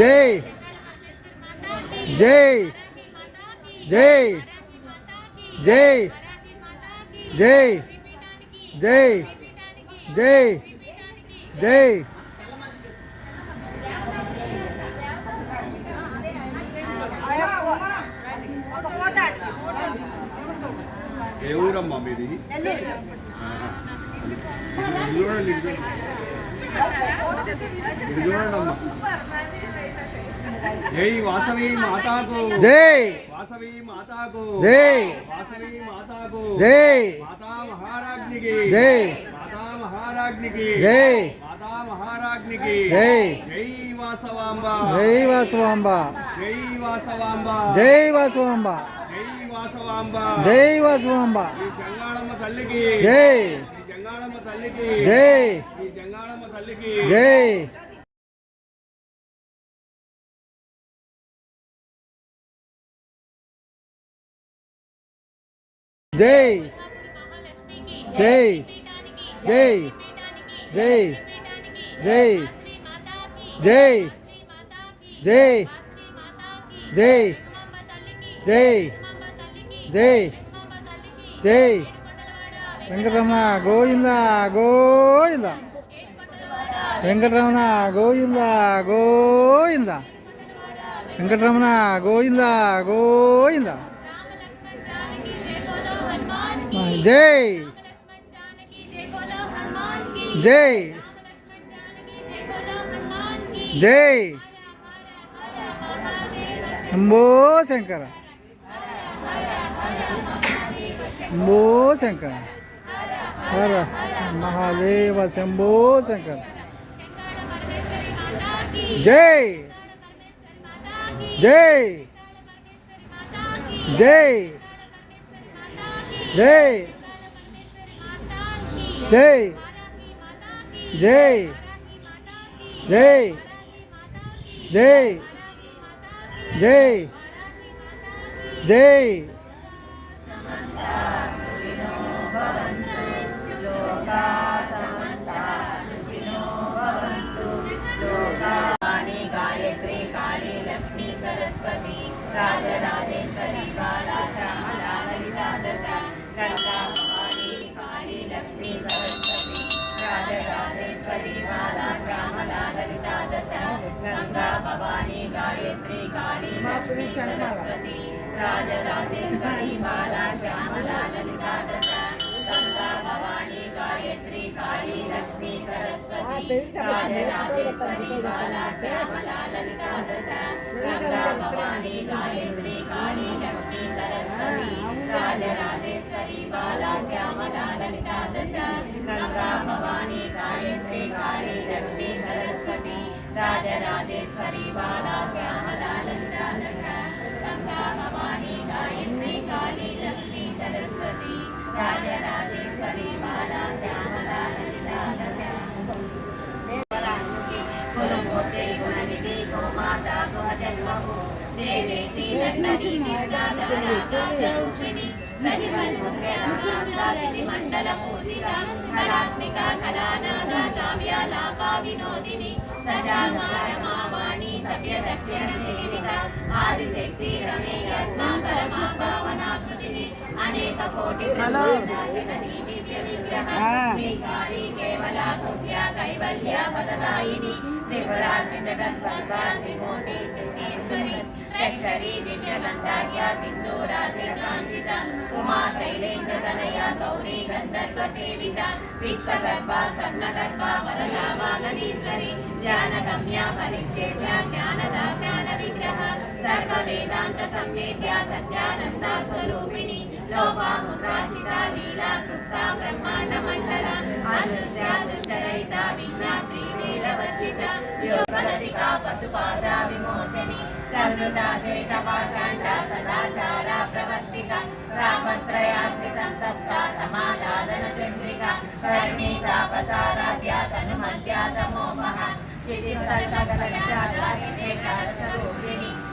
జై జై జై జై జై జై జై జై ఏ ఊరమ్మా మీది? చూడండి ఇది చూడండి అమ్మా. జై వాసవి మాతాకు జై వాసవి మాతాకు జై వాసవి మాతాకు జై మాతా మహారాజ్ఞికి జై మాతా మహారాజ్ఞికి జై మాతా మహారాజ్ఞికి జై జై వాసవాంబ జై వాసవాంబ జై వాసవాంబ జై వాసవాంబ జై వాసవాంబ జై వాసవాంబ ఈ జంగాళమ్మ తల్లికి జై ఈ జంగాళమ్మ తల్లికి జై ఈ జంగాళమ్మ తల్లికి జై జై జై జై జై జై జై జై జై జై జై జై వెంకటరమణ గోవింద గోవింద వెంకటరమణ గోవింద గోవింద వెంకటరమణ గోవింద గోవింద జై జై జై శంభో శంకర శంభో శంకర హర మహాదేవ శంభో శంకర జై జై జై జై జై జై జై జై జై జై गायत्री काली लक्ष्मी सरस्वती राजराजेश्वरी बाला श्यामला ललिता दशा गंगा भवानी काली लक्ष्मी सरस्वती राजराजेश्वरी बाला श्यामला ललिता दशा गंगा भवानी गायत्री काली लक्ष्मी सरस्वती राजराजेश्वरी बाला श्यामला ललिता दशा गंगा भवानी गायत्री काली लक्ष्मी सरस्वती राजराजेश्वरी बाला श्यामला ललिता दशा गंगा भवानी गायत्री काली लक्ष्मी सरस्वती राजराजेश्वरी बाला श्यामला ललिता दशा गंगा भवानी गायत्री काली लक्ष्मी सरस्वती राजराजेश्वरी बाला श्यामला ललिता दशा गंगा भवानी गायत्री काली लक्ष्मी सरस्वती राजराजेश्वरी बाला श्यामला ललिता दशा गुरुमूर्ति गुणनिधि गोमाता गोजन्मभू देवेशी दण्डनीति स्वरूपिणी प्रतिमन्मुक्तिरानास्तादिति मण्डलपूजिता कलात्मिका कलानादा काव्यालापा विनोदिनी सजामायमावाणी सभ्यदक्षिणसेविता आदिशक्ति रमेयात्मा परमा पावनाकृतिनि अनेक कोटि ब्रह्माण्डाधिपति दिव्य विग्रह श्रीकारी केवला कृत्या कैवल्या पददायिनी त्रिपुरात्रि जगद्वल्वा त्रिमूर्ति सिद्धेश्वरी अक्षरी दिव्यगंधाढ्या सिंधूरातिकांचिता उमा शैलेन्द्रतनया गौरी गंधर्व सेविता विश्वगर्भा स्वर्णगर्भा वरदा वागदीश्वरी ज्ञानगम्या परिच्छेद्या ज्ञानदा ज्ञान विग्रह सर्व वेदांत संवेद्या सत्यानंदा स्वरूपिणी लोपामुद्राचिता लीला कृता ब्रह्मांड मंडल अदृश्या दुश्चरहिता विज्ञात्री वेदवर्जिता योगलसिका पशुपाशा विमोचनी सर्वदा शेषपाषाण्डा सदाचारा प्रवर्तिका तापत्रयाग्नि संतप्ता समालादन चन्द्रिका कर्णीता पसाराध्या तनुमध्या तमोमः चितिस्थलकलचारिणी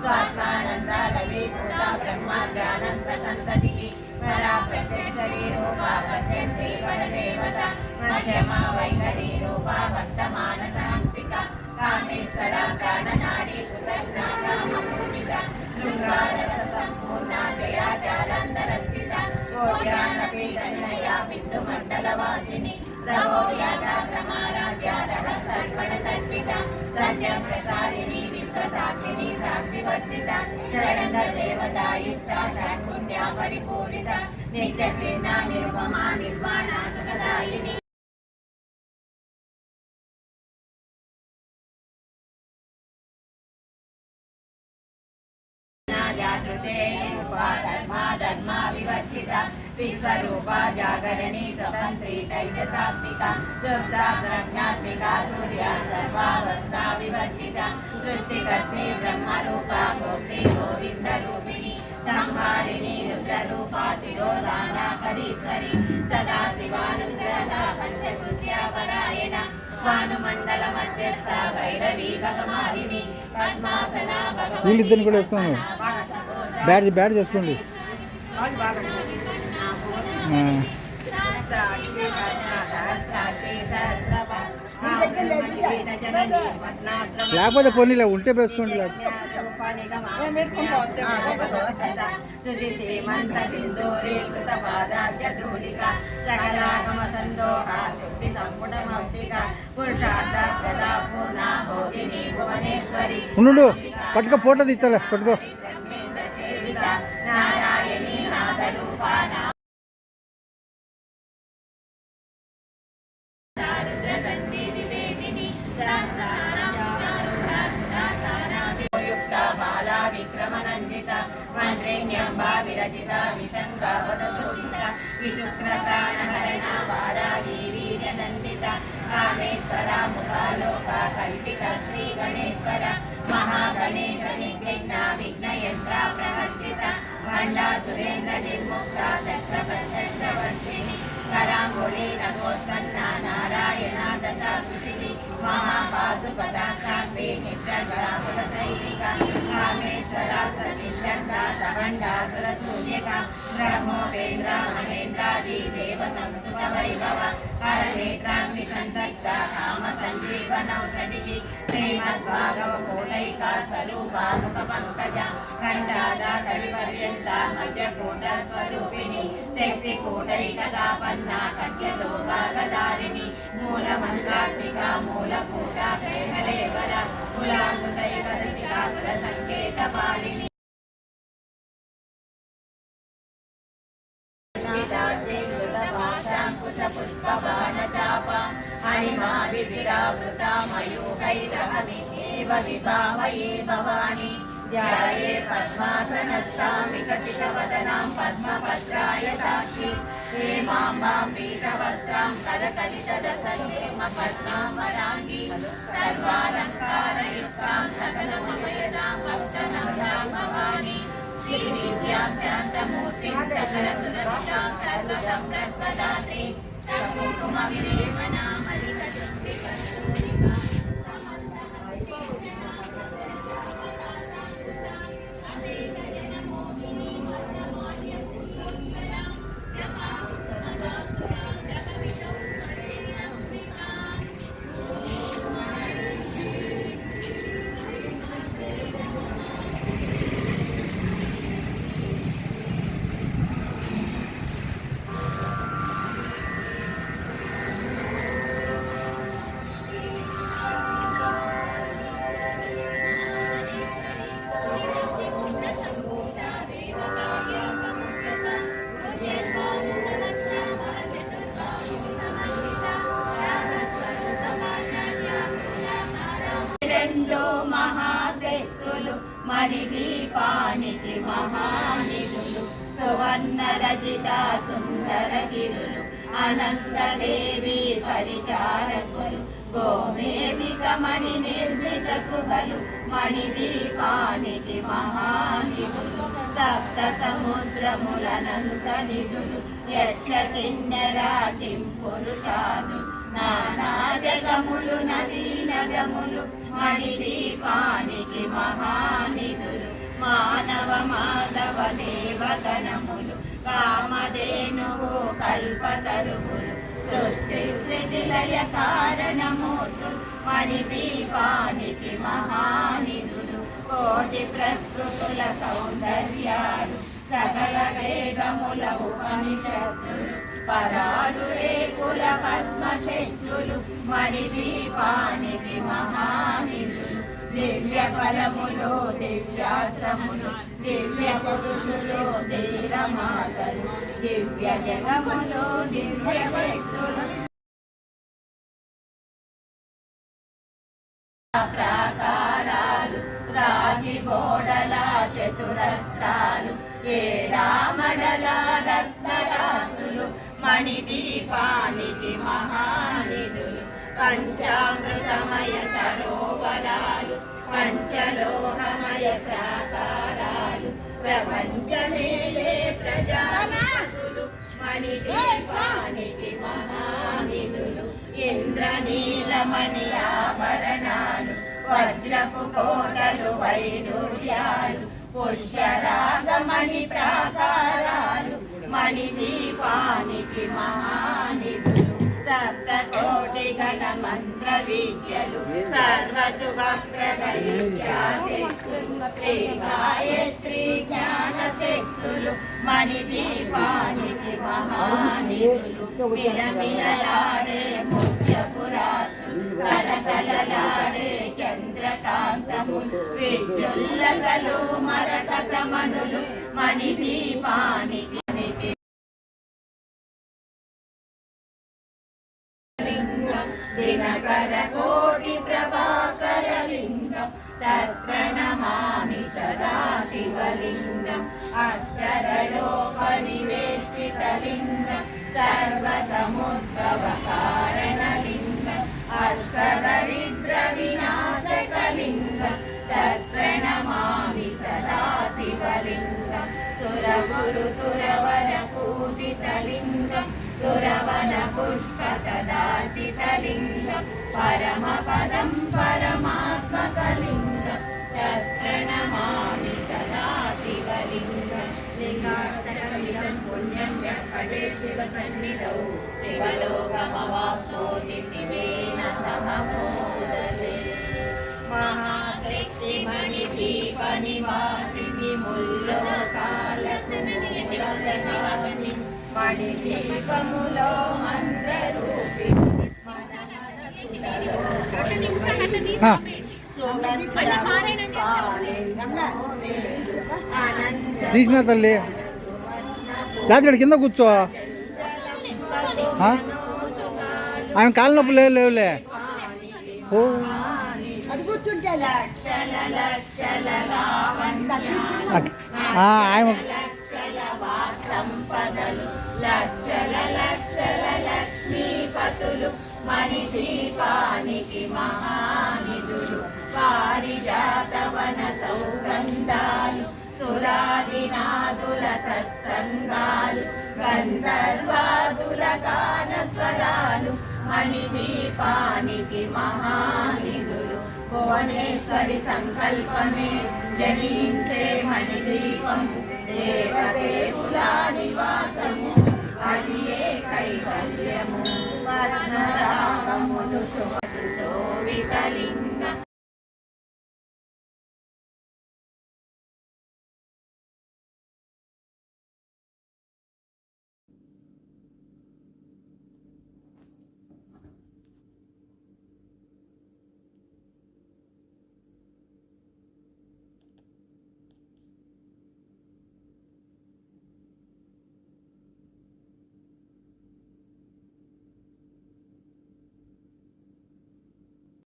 स्वात्मानन्दा ललीभूता ब्रह्माद्यानन्त सन्ततिः परा प्रत्यक्षरी रूपा पश्यन्ति परदेवता मध्यमा वैखरी रूपा भक्तमानसहंसिका कामेश्वरा प्राणनाडी రత్నాకామపూజిత శృంగారరస సంపూర్ణ జయా జాలంధరస్థిత కోట్యానపీఠనిలయా బిందుమండలవాసిని రవో యాదా ప్రమారాధ్య రహస్యర్పణ తర్పిత సత్యం ప్రసారిణి విశ్వసాక్షిణి సాక్షివర్జిత షడంగ దేవతాయుక్త షడ్పుణ్య పరిపూరిత నిత్య క్రీడ నిరుపమా నిర్వాణ సుఖదాయిని ధర్మ వివర్జిత విశ్వరూప జాగరణి స్వతంత్రి తైజసాత్మిక రుద్ర ప్రజ్ఞాత్మిక సూర్య సర్వావస్థా వివర్జిత సృష్టికర్తి బ్రహ్మరూప గోప్తి గోవింద రూపిణి సంహారిణి రుద్రరూప తిరోధానాకరీశ్వరి సదాశివానుగ్రహ పంచకృత్యాపరాయణ భానుమండల మధ్యస్థ భైరవీ భగమాలిని పద్మాసన వీళ్ళిద్దరిని కూడా వేసుకున్నాను బ్యాడ్ చేసుకోండి లేకపోతే పోనీలే ఉంటే వేసుకోండి ఉండు పట్టుకో ఫోటో తీర్చాలే పట్టుకో నారాయణీ నాదరూపాన విక్రమనందిత మంత్రిణ్యంబా విరచిత విశంగావదశోభిత విశుక్ర ప్రాణహరణ వారాహి వీర్యనందిత కామేశ్వర ముఖాలోక కల్పిత శ్రీ గణేశ్వర మహాగణేశ నిర్విఘ్న విఘ్నయంత్ర ప్రవర్జిత భండా సురేంద్ర నిర్ముక్త శస్త్రవర్షిణి కరాంగుళి నగోత్పన్న నారాయణ దశాకృతి మహాపాశుపదాకాంతి నిత్యగణాపురసైనిక కామేశ్వర సవిచంద్ర సభండాసుర శూన్యక బ్రహ్మోపేంద్ర మహేంద్రాది దేవ సంస్కృత వైభవ హరనేత్రాంగి సంసక్త కామ సంజీవనౌషధి శ్రీమద్భాగవ కోటైక స్వరూపాముఖ పంకజ ఖండాద కడిపర్యంత మధ్యకూట స్వరూపిణి శక్తి కోటైకదాపన్న కట్యతో భాగదారిణి మూల మంత్రాత్మిక మూలకూట ప్రేమలేవర కులాంకుతైక కుల సంకేత పాలిని హరిమావిరావృతామయూకైరహమిత్యేవ విభావయే భవాని ధ్యాయే పద్మాసనస్థాం వికసితవదనాం పద్మపత్రాయతాక్షి హేమాంబాం పీతవస్త్రాం కరకలితరసన్నేమ పద్మాపరాంగి సర్వాలంకారయుక్తాం సకలమమయదాం భక్తనమ్రాం భవాని శ్రీవిద్యాం శాంతమూర్తిం సకలసురక్షాం సర్వసంప్రదాతే సకుకుమవిలేపనామలికదుంబికస్తూరికా మహాశక్తులు మణిదీపానికి మహానిధులు సువర్ణ రజిత సుందర గిరులు అనంతదేవి పరిచారకులు గోమేదిక మణి నిర్మిత గుహలు మణిదీపానికి మహానిధులు సప్త సముద్రములనంత నిధులు యక్ష కిన్నెరా కిం పురుషాదు నానా జగములు నదీ నదములు మణిదీపానికి మహానిధులు మానవ మాధవ దేవగణములు కామధేనువు కల్పతరువులు సృష్టి స్థితి లయ కారణమూర్తులు మణిదీపానికి మహానిధులు సౌందర్యాలు సకల వేదముల ఉపనిషత్తులు పరాలు రేకుల పద్మశక్తులు మణిదీపానికి మహానిధులు దివ్య ఫలములు దివ్యాశ్రములు దివ్య పురుషులు ధీరమాతలు దివ్య జగములు దివ్య వ్యక్తులు ప్రాకారాలు రాగి గోడల చతురస్రాలు ఏడామడల రత్నరాసులు మణిదీపానికి మహానిధులు పంచామృతమయ సరోవరాలు పంచలోహమయ ప్రాకారాలు ప్రపంచమేలే ప్రజాతులు మణిదీపానికి మహానిధులు ఇంద్రనీలమణి ఆభరణాలు వజ్రపు కోటలు వైడూర్యాలు పుష్యరాగమణి ప్రాకారాలు మణిదీపానికి మహానిధులు సప్తకోటి గణ మంత్ర విద్యలు సర్వశుభప్రద విద్యాశక్తులు శ్రీ గాయత్రి జ్ఞాన శక్తులు మణిదీపానికి మహానిధులు మిలమిలలాడే ముఖ్యపురాసులు కళకళలాడే చంద్రకాంతములు విద్యుల్లతలు మరకతమణులు మణిదీపానికి దినకర కోటి ప్రభాకర లింగం తత్ప్రణమామి సదా శివలింగం అష్టరలోకనివేష్టిత లింగం సర్వసముద్భవ కారణలింగం అష్టదరిద్ర వినాశకలింగం తత్ప్రణమామి సదా శివలింగం సురగురు సురవర పూజితలింగం సురవన పుష్ప సదాచితలింగం పరమపదం పరమాత్మకలింగం తత్ప్రణమామి సదా శివలింగం లింగాష్టకమిదం పుణ్యం వెంకటే శివ సన్నిధౌ శివలోకమవాప్నోతి శివేన సమమోదలే మహాశక్తి మణిదీప నివాసిని ముల్లోకాలకు మూలమణి మణిదీపములో మంత్రరూపి తీసిన తల్లి లేకపోతే కింద కూర్చో ఆమె కాళ్ళ నొప్పులు లేవులే ఓ ఆయన సంపదలు లక్షల లక్షల లక్ష్మీపతులు మణిదీపానికి మహానిధులు పారిజాతవన సౌగంధాలు సురాదినాదుల సత్సంగాలు గంధర్వాదుల గాన స్వరాలు మణిదీపానికి మహానిధులు భువనేశ్వరి సంకల్పమే జనించే మణిదీపము దేవదేవుల నివాసము అది ఏ కైవల్యము పద్మరాగములు శోభితలింగ